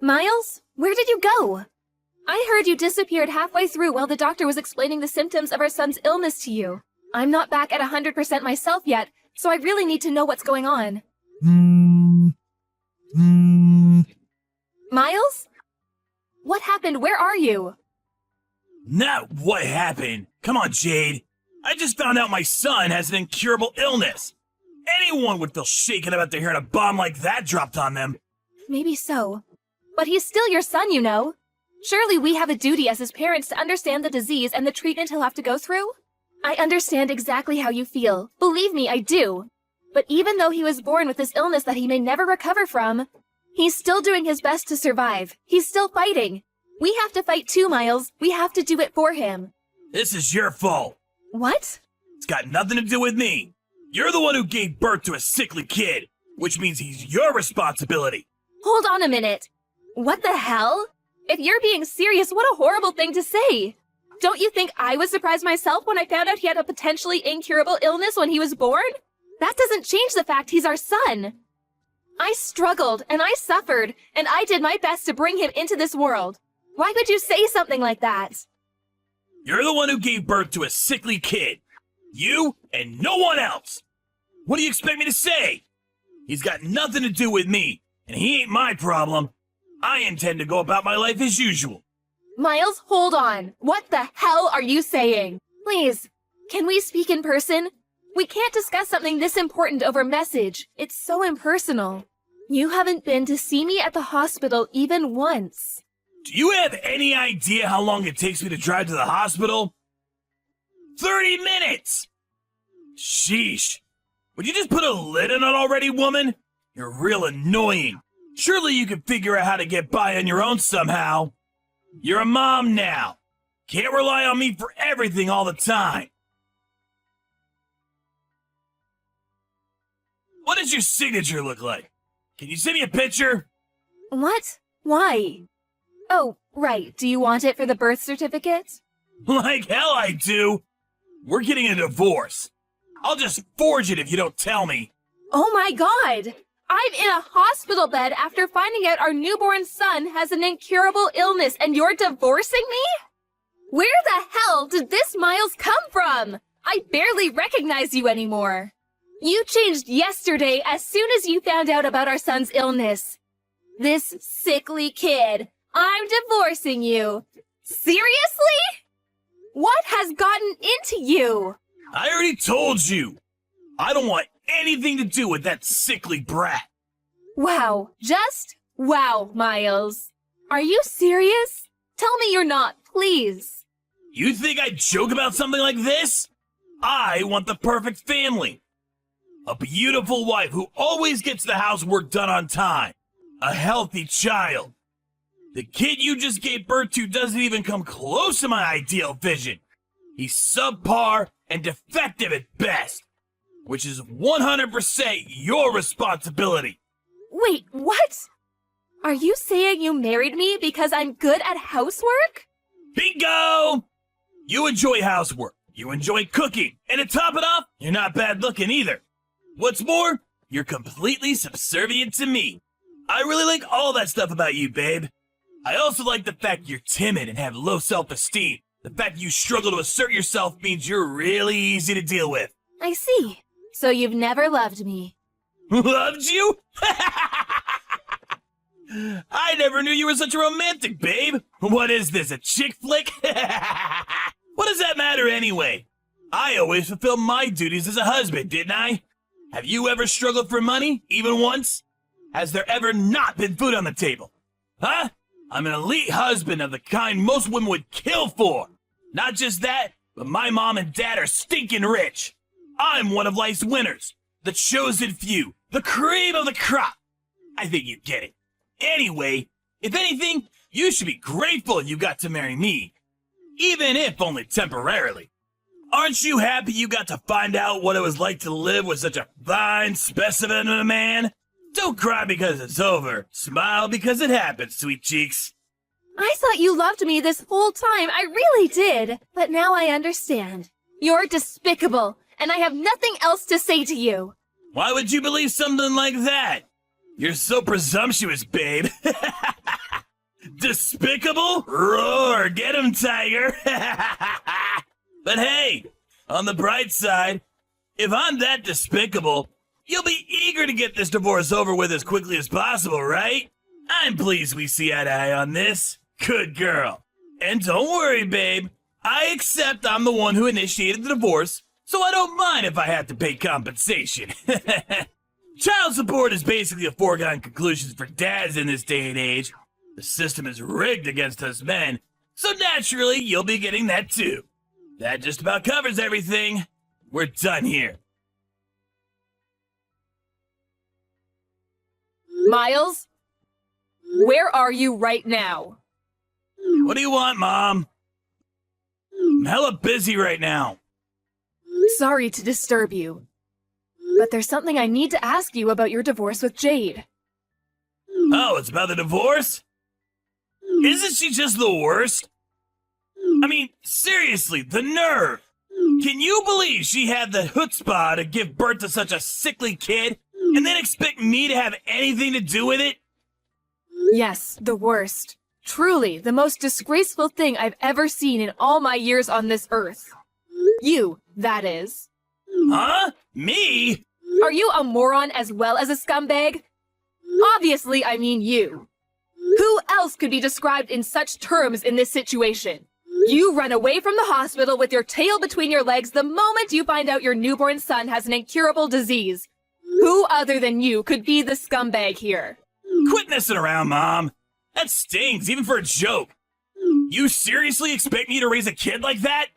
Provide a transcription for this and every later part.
Miles, where did you go? I heard you disappeared halfway through while the doctor was explaining the symptoms of our son's illness to you. I'm not back at 100% myself yet, so I really need to know what's going on. Miles? What happened? Where are you? Not what happened. Come on, Jade. I just found out my son has an incurable illness. Anyone would feel shaken about to hearing a bomb like that dropped on them. Maybe so. But he's still your son, you know. Surely we have a duty as his parents to understand the disease and the treatment he'll have to go through? I understand exactly how you feel. Believe me, I do. But even though he was born with this illness that he may never recover from, he's still doing his best to survive. He's still fighting. We have to fight too, Miles. We have to do it for him. This is your fault. What? It's got nothing to do with me. You're the one who gave birth to a sickly kid, which means he's your responsibility. Hold on a minute. What the hell? If you're being serious, what a horrible thing to say. Don't you think I was surprised myself when I found out he had a potentially incurable illness when he was born? That doesn't change the fact he's our son. I struggled, and I suffered, and I did my best to bring him into this world. Why would you say something like that? You're the one who gave birth to a sickly kid. You and no one else. What do you expect me to say? He's got nothing to do with me, and he ain't my problem. I intend to go about my life as usual. Miles, hold on. What the hell are you saying? Please, can we speak in person? We can't discuss something this important over message. It's so impersonal. You haven't been to see me at the hospital even once. Do you have any idea how long it takes me to drive to the hospital? 30 minutes! Sheesh. Would you just put a lid on it already, woman? You're real annoying. Surely you can figure out how to get by on your own somehow. You're a mom now. Can't rely on me for everything all the time. What does your signature look like? Can you send me a picture? What? Why? Oh, right. Do you want it for the birth certificate? Like hell I do. We're getting a divorce. I'll just forge it if you don't tell me. Oh my god! I'm in a hospital bed after finding out our newborn son has an incurable illness and you're divorcing me? Where the hell did this Miles come from? I barely recognize you anymore. You changed yesterday as soon as you found out about our son's illness. This sickly kid. I'm divorcing you. Seriously? What has gotten into you? I already told you. I don't want anything to do with that sickly brat. Wow, just wow, Miles. Are you serious? Tell me you're not, please. You think I'd joke about something like this? I want the perfect family. A beautiful wife who always gets the housework done on time. A healthy child. The kid you just gave birth to doesn't even come close to my ideal vision. He's subpar and defective at best, which is 100% your responsibility. Wait, what? Are you saying you married me because I'm good at housework? Bingo! You enjoy housework, you enjoy cooking, and to top it off, you're not bad looking either. What's more, you're completely subservient to me. I really like all that stuff about you, babe. I also like the fact you're timid and have low self-esteem. The fact you struggle to assert yourself means you're really easy to deal with. I see. So you've never loved me. Loved you? I never knew you were such a romantic, babe. What is this, a chick flick? What does that matter anyway? I always fulfilled my duties as a husband, didn't I? Have you ever struggled for money, even once? Has there ever not been food on the table? Huh? I'm an elite husband of the kind most women would kill for. Not just that, but my mom and dad are stinking rich. I'm one of life's winners. The chosen few. The cream of the crop. I think you get it. Anyway, if anything, you should be grateful you got to marry me. Even if only temporarily. Aren't you happy you got to find out what it was like to live with such a fine specimen of a man? Don't cry because it's over. Smile because it happened, sweet cheeks. I thought you loved me this whole time. I really did. But now I understand. You're despicable, and I have nothing else to say to you. Why would you believe something like that? You're so presumptuous, babe. Despicable? Roar, get him, tiger. But hey, on the bright side, if I'm that despicable, you'll be eager to get this divorce over with as quickly as possible, right? I'm pleased we see eye to eye on this. Good girl. And don't worry, babe. I accept I'm the one who initiated the divorce, so I don't mind if I have to pay compensation. Child support is basically a foregone conclusion for dads in this day and age. The system is rigged against us men, so naturally you'll be getting that too. That just about covers everything. We're done here. Miles? Where are you right now? What do you want, Mom? I'm hella busy right now. Sorry to disturb you, but there's something I need to ask you about your divorce with Jade. Oh, it's about the divorce? Isn't she just the worst? I mean, seriously, the nerve. Can you believe she had the chutzpah to give birth to such a sickly kid and then expect me to have anything to do with it? Yes, the worst. Truly, the most disgraceful thing I've ever seen in all my years on this earth. You, that is. Huh? Me? Are you a moron as well as a scumbag? Obviously, I mean you. Who else could be described in such terms in this situation? You run away from the hospital with your tail between your legs the moment you find out your newborn son has an incurable disease. Who other than you could be the scumbag here? Quit messing around, Mom. That stings, even for a joke. You seriously expect me to raise a kid like that?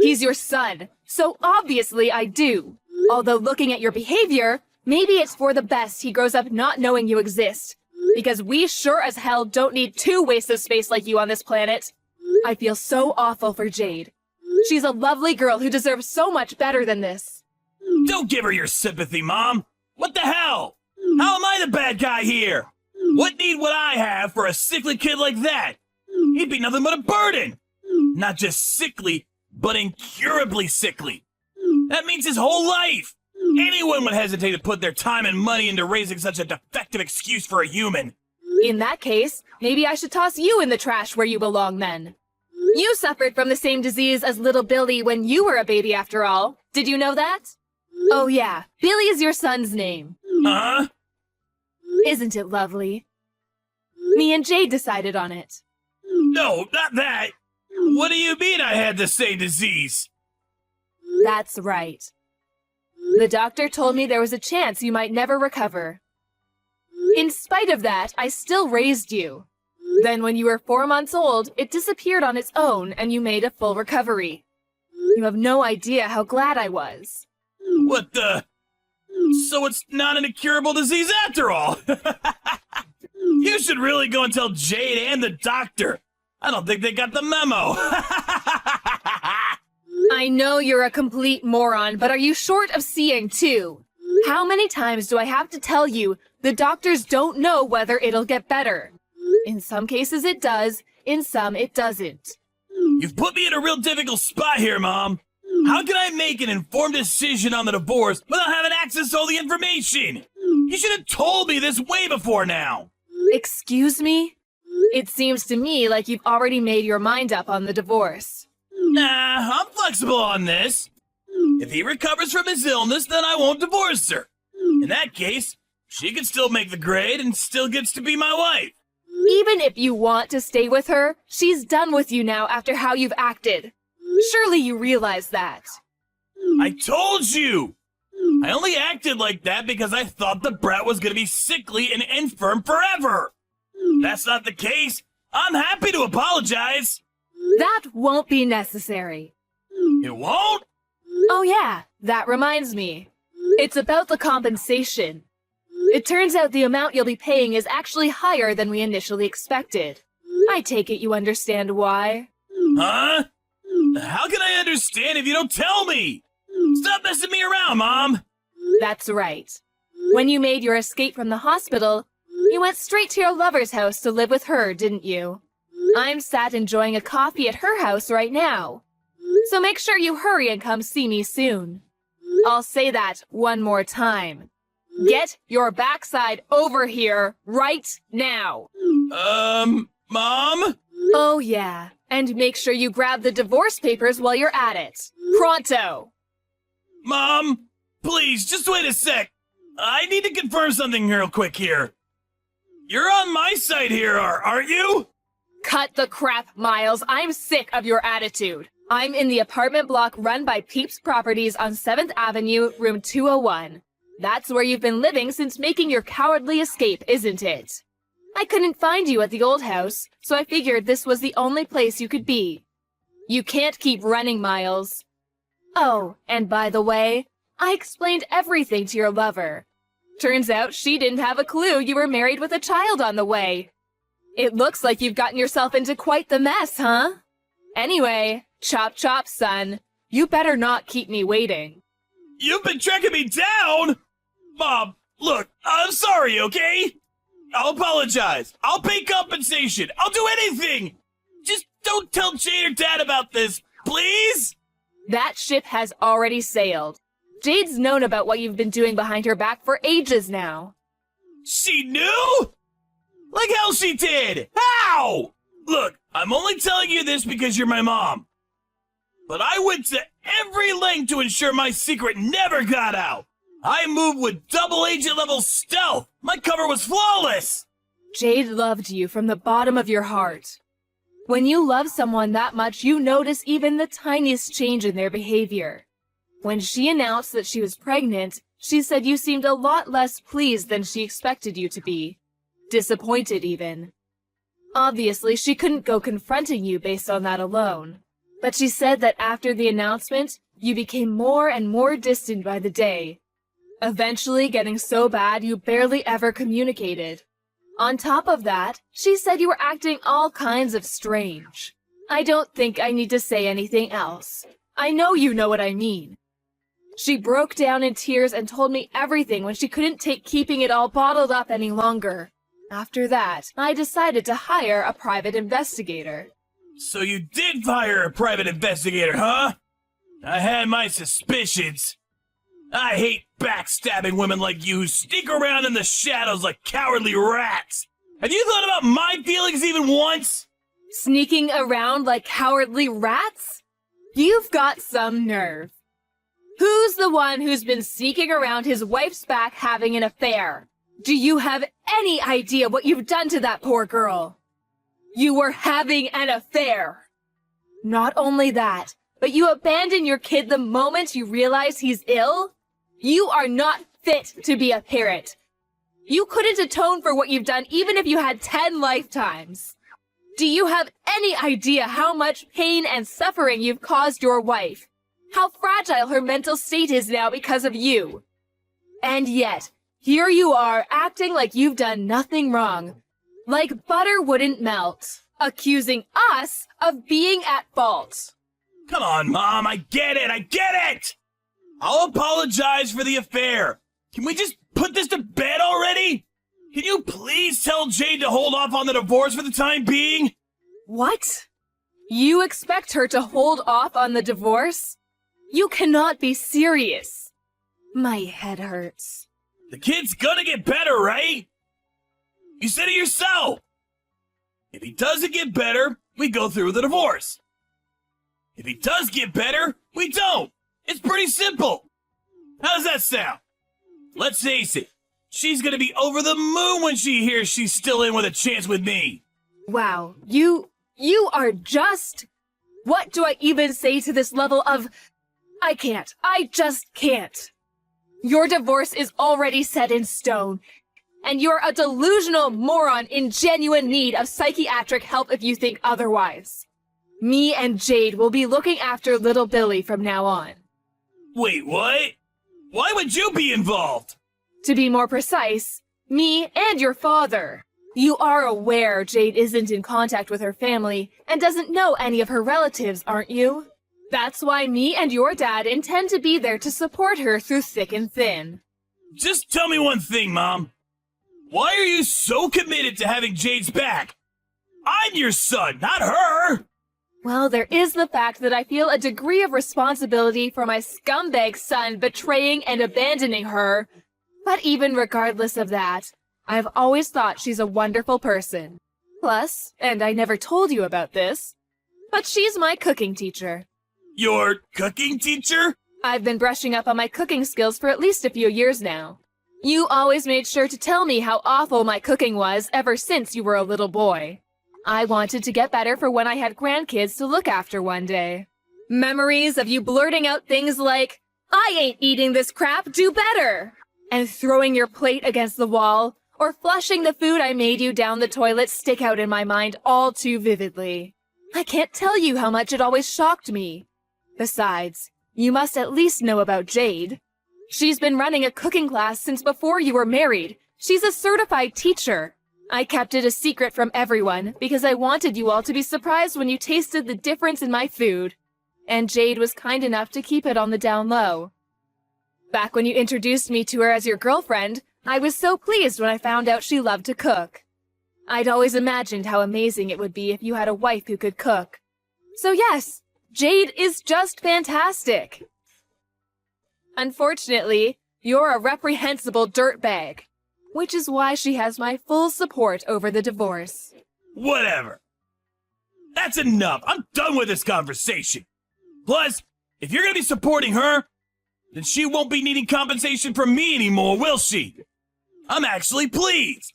He's your son, so obviously I do. Although looking at your behavior, maybe it's for the best he grows up not knowing you exist. Because we sure as hell don't need two wastes of space like you on this planet. I feel so awful for Jade. She's a lovely girl who deserves so much better than this. Don't give her your sympathy, Mom. What the hell? How am I the bad guy here? What need would I have for a sickly kid like that? He'd be nothing but a burden. Not just sickly, but incurably sickly. That means his whole life. Anyone would hesitate to put their time and money into raising such a defective excuse for a human. In that case, maybe I should toss you in the trash where you belong then. You suffered from the same disease as little Billy when you were a baby after all. Did you know that? Oh yeah, Billy is your son's name. Huh? Isn't it lovely? Me and Jade decided on it. No, not that. What do you mean I had the same disease? That's right. The doctor told me there was a chance you might never recover. In spite of that, I still raised you. Then when you were 4 months old, it disappeared on its own and you made a full recovery. You have no idea how glad I was. What the? So it's not an incurable disease after all. You should really go and tell Jade and the doctor. I don't think they got the memo. I know you're a complete moron, but are you short of seeing too? How many times do I have to tell you the doctors don't know whether it'll get better? In some cases it does, in some it doesn't. You've put me in a real difficult spot here, Mom. How can I make an informed decision on the divorce without having access to all the information? You should have told me this way before now. Excuse me? It seems to me like you've already made your mind up on the divorce. Nah, I'm flexible on this. If he recovers from his illness, then I won't divorce her. In that case, she can still make the grade and still gets to be my wife. Even if you want to stay with her, she's done with you now after how you've acted. Surely you realize that. I told you! I only acted like that because I thought the brat was gonna be sickly and infirm forever. That's not the case. I'm happy to apologize. That won't be necessary. It won't? Oh yeah, that reminds me. It's about the compensation. It turns out the amount you'll be paying is actually higher than we initially expected. I take it you understand why. Huh? How can I understand if you don't tell me? Stop messing me around, Mom. That's right. When you made your escape from the hospital, you went straight to your lover's house to live with her, didn't you? I'm sat enjoying a coffee at her house right now. So make sure you hurry and come see me soon. I'll say that one more time. Get your backside over here right now. Mom? Oh yeah, and make sure you grab the divorce papers while you're at it. Pronto! Mom? Please, just wait a sec. I need to confirm something real quick here. You're on my side here, aren't you? Cut the crap, Miles. I'm sick of your attitude. I'm in the apartment block run by Peeps Properties on 7th Avenue, room 201. That's where you've been living since making your cowardly escape, isn't it? I couldn't find you at the old house, so I figured this was the only place you could be. You can't keep running, Miles. Oh, and by the way, I explained everything to your lover. Turns out she didn't have a clue you were married with a child on the way. It looks like you've gotten yourself into quite the mess, huh? Anyway, chop chop, son. You better not keep me waiting. You've been tracking me down? Mom, look, I'm sorry, okay? I'll apologize. I'll pay compensation. I'll do anything. Just don't tell Jade or Dad about this, please? That ship has already sailed. Jade's known about what you've been doing behind her back for ages now. She knew? Like hell she did! How? Look, I'm only telling you this because you're my mom. But I went to every length to ensure my secret never got out. I moved with double agent level stealth. My cover was flawless. Jade loved you from the bottom of your heart. When you love someone that much, you notice even the tiniest change in their behavior. When she announced that she was pregnant, she said you seemed a lot less pleased than she expected you to be. Disappointed, even. Obviously, she couldn't go confronting you based on that alone. But she said that after the announcement, you became more and more distant by the day. Eventually getting so bad you barely ever communicated. On top of that, she said you were acting all kinds of strange. I don't think I need to say anything else. I know you know what I mean. She broke down in tears and told me everything when she couldn't take keeping it all bottled up any longer. After that, I decided to hire a private investigator. So you did hire a private investigator, huh? I had my suspicions. I hate backstabbing women like you who sneak around in the shadows like cowardly rats. Have you thought about my feelings even once? Sneaking around like cowardly rats? You've got some nerve. Who's the one who's been sneaking around his wife's back having an affair? Do you have any idea what you've done to that poor girl? You were having an affair. Not only that, but you abandon your kid the moment you realize he's ill? You are not fit to be a parent. You couldn't atone for what you've done even if you had 10 lifetimes. Do you have any idea how much pain and suffering you've caused your wife? How fragile her mental state is now because of you? And yet, here you are acting like you've done nothing wrong. Like butter wouldn't melt, accusing us of being at fault. Come on, Mom, I get it! I'll apologize for the affair. Can we just put this to bed already? Can you please tell Jade to hold off on the divorce for the time being? What? You expect her to hold off on the divorce? You cannot be serious. My head hurts. The kid's gonna get better, right? You said it yourself. If he doesn't get better, we go through with the divorce. If he does get better, we don't. It's pretty simple. How does that sound? Let's face it, she's gonna be over the moon when she hears she's still in with a chance with me. Wow, you are just... What do I even say to this level of... I just can't. Your divorce is already set in stone, and you're a delusional moron in genuine need of psychiatric help if you think otherwise. Me and Jade will be looking after little Billy from now on. Wait, what? Why would you be involved? To be more precise, me and your father. You are aware Jade isn't in contact with her family and doesn't know any of her relatives, aren't you? That's why me and your dad intend to be there to support her through thick and thin. Just tell me one thing, Mom. Why are you so committed to having Jade's back? I'm your son, not her! Well, there is the fact that I feel a degree of responsibility for my scumbag son betraying and abandoning her. But even regardless of that, I've always thought she's a wonderful person. Plus, and I never told you about this, but she's my cooking teacher. Your cooking teacher? I've been brushing up on my cooking skills for at least a few years now. You always made sure to tell me how awful my cooking was ever since you were a little boy. I wanted to get better for when I had grandkids to look after one day. Memories of you blurting out things like, "I ain't eating this crap, do better!" and throwing your plate against the wall, or flushing the food I made you down the toilet stick out in my mind all too vividly. I can't tell you how much it always shocked me. Besides, you must at least know about Jade. She's been running a cooking class since before you were married. She's a certified teacher. I kept it a secret from everyone because I wanted you all to be surprised when you tasted the difference in my food. And Jade was kind enough to keep it on the down low. Back when you introduced me to her as your girlfriend, I was so pleased when I found out she loved to cook. I'd always imagined how amazing it would be if you had a wife who could cook. So yes, Jade is just fantastic. Unfortunately, you're a reprehensible dirtbag, which is why she has my full support over the divorce. Whatever. That's enough. I'm done with this conversation. Plus, if you're gonna be supporting her, then she won't be needing compensation from me anymore, will she? I'm actually pleased.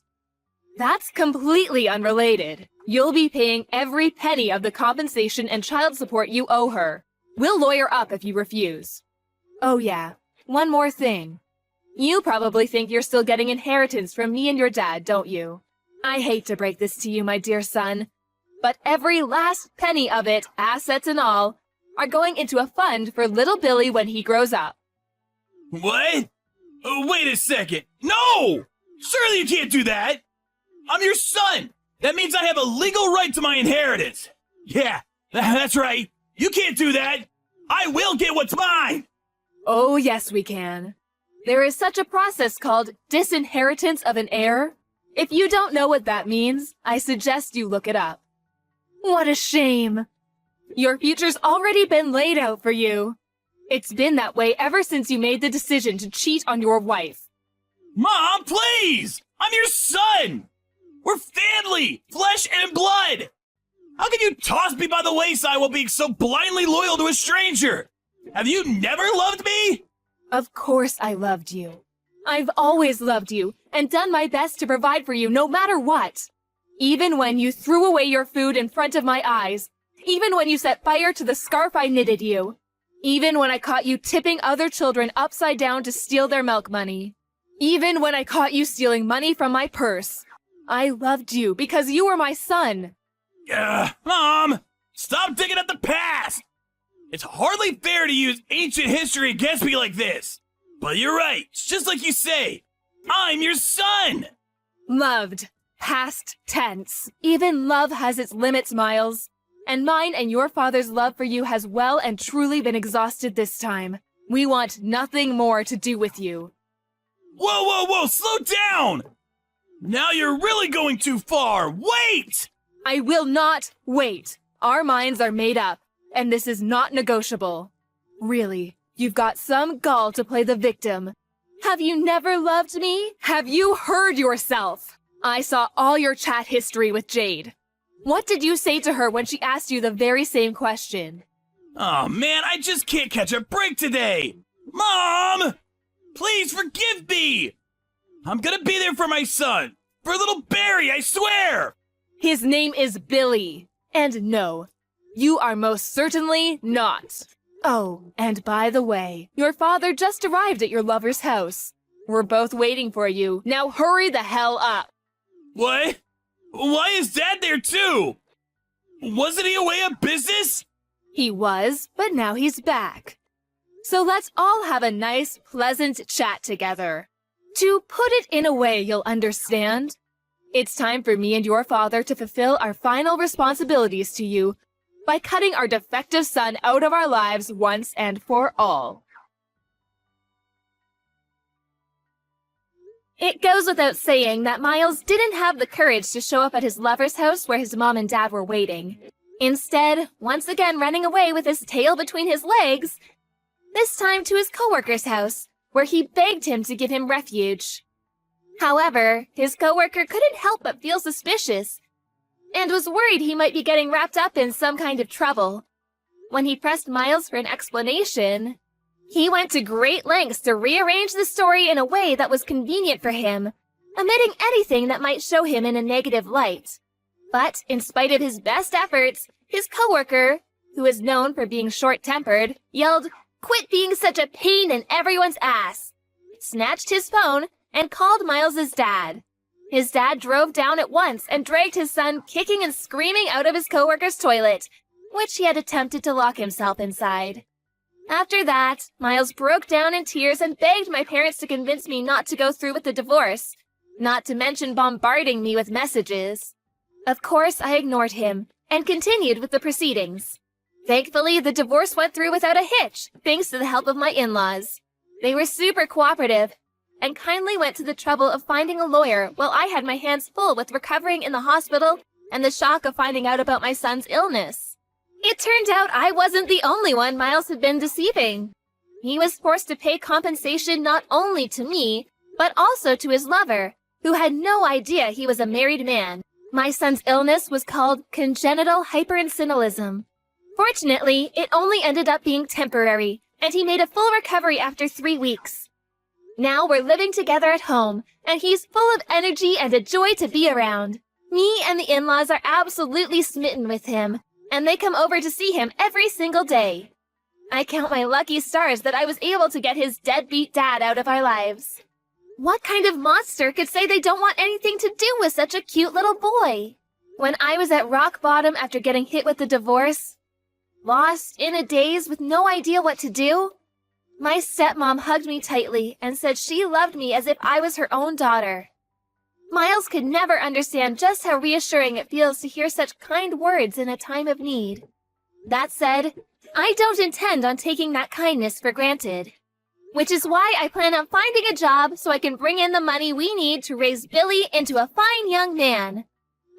That's completely unrelated. You'll be paying every penny of the compensation and child support you owe her. We'll lawyer up if you refuse. Oh yeah, one more thing. You probably think you're still getting inheritance from me and your dad, don't you? I hate to break this to you, my dear son, but every last penny of it, assets and all, are going into a fund for little Billy when he grows up. What? Wait a second. No! Surely you can't do that! I'm your son! That means I have a legal right to my inheritance! Yeah, that's right. You can't do that! I will get what's mine! Oh, yes, we can. There is such a process called disinheritance of an heir. If you don't know what that means, I suggest you look it up. What a shame. Your future's already been laid out for you. It's been that way ever since you made the decision to cheat on your wife. Mom, please! I'm your son! We're family! Flesh and blood! How can you toss me by the wayside while being so blindly loyal to a stranger? Have you never loved me? Of course I loved you. I've always loved you and done my best to provide for you no matter what. Even when you threw away your food in front of my eyes. Even when you set fire to the scarf I knitted you. Even when I caught you tipping other children upside down to steal their milk money. Even when I caught you stealing money from my purse. I loved you because you were my son. Mom! Stop digging at the past! It's hardly fair to use ancient history against me like this. But you're right, it's just like you say. I'm your son! Loved. Past tense. Even love has its limits, Miles. And mine and your father's love for you has well and truly been exhausted this time. We want nothing more to do with you. Whoa, slow down! Now you're really going too far. Wait! I will not wait. Our minds are made up, and this is not negotiable. Really, you've got some gall to play the victim. Have you never loved me? Have you heard yourself? I saw all your chat history with Jade. What did you say to her when she asked you the very same question? Oh man, I just can't catch a break today! Mom! Please forgive me! I'm gonna be there for my son! For little Barry, I swear! His name is Billy. And no, you are most certainly not. Oh, and by the way, your father just arrived at your lover's house. We're both waiting for you. Now hurry the hell up. What? Why is Dad there too? Wasn't he away on business? He was, but now he's back. So let's all have a nice, pleasant chat together. To put it in a way you'll understand, it's time for me and your father to fulfill our final responsibilities to you by cutting our defective son out of our lives once and for all. It goes without saying that Miles didn't have the courage to show up at his lover's house where his mom and dad were waiting. Instead, once again running away with his tail between his legs, this time to his coworker's house, where he begged him to give him refuge. However, his coworker couldn't help but feel suspicious. and was worried he might be getting wrapped up in some kind of trouble. When he pressed Miles for an explanation, he went to great lengths to rearrange the story in a way that was convenient for him, omitting anything that might show him in a negative light. But, in spite of his best efforts, his coworker, who is known for being short-tempered, yelled, "Quit being such a pain in everyone's ass!" snatched his phone, and called Miles's dad. His dad drove down at once and dragged his son kicking and screaming out of his coworker's toilet, which he had attempted to lock himself inside. After that, Miles broke down in tears and begged my parents to convince me not to go through with the divorce, not to mention bombarding me with messages. Of course, I ignored him and continued with the proceedings. Thankfully, the divorce went through without a hitch, thanks to the help of my in-laws. They were super cooperative and kindly went to the trouble of finding a lawyer while I had my hands full with recovering in the hospital and the shock of finding out about my son's illness. It turned out I wasn't the only one Miles had been deceiving. He was forced to pay compensation not only to me, but also to his lover, who had no idea he was a married man. My son's illness was called congenital hyperinsulinism. Fortunately, it only ended up being temporary, and he made a full recovery after 3 weeks. Now we're living together at home, and he's full of energy and a joy to be around. Me and the in-laws are absolutely smitten with him, and they come over to see him every single day. I count my lucky stars that I was able to get his deadbeat dad out of our lives. What kind of monster could say they don't want anything to do with such a cute little boy? When I was at rock bottom after getting hit with the divorce, lost in a daze with no idea what to do, my stepmom hugged me tightly and said she loved me as if I was her own daughter. Miles could never understand just how reassuring it feels to hear such kind words in a time of need. That said, I don't intend on taking that kindness for granted, which is why I plan on finding a job so I can bring in the money we need to raise Billy into a fine young man.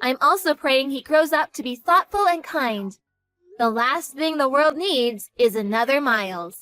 I'm also praying he grows up to be thoughtful and kind. The last thing the world needs is another Miles.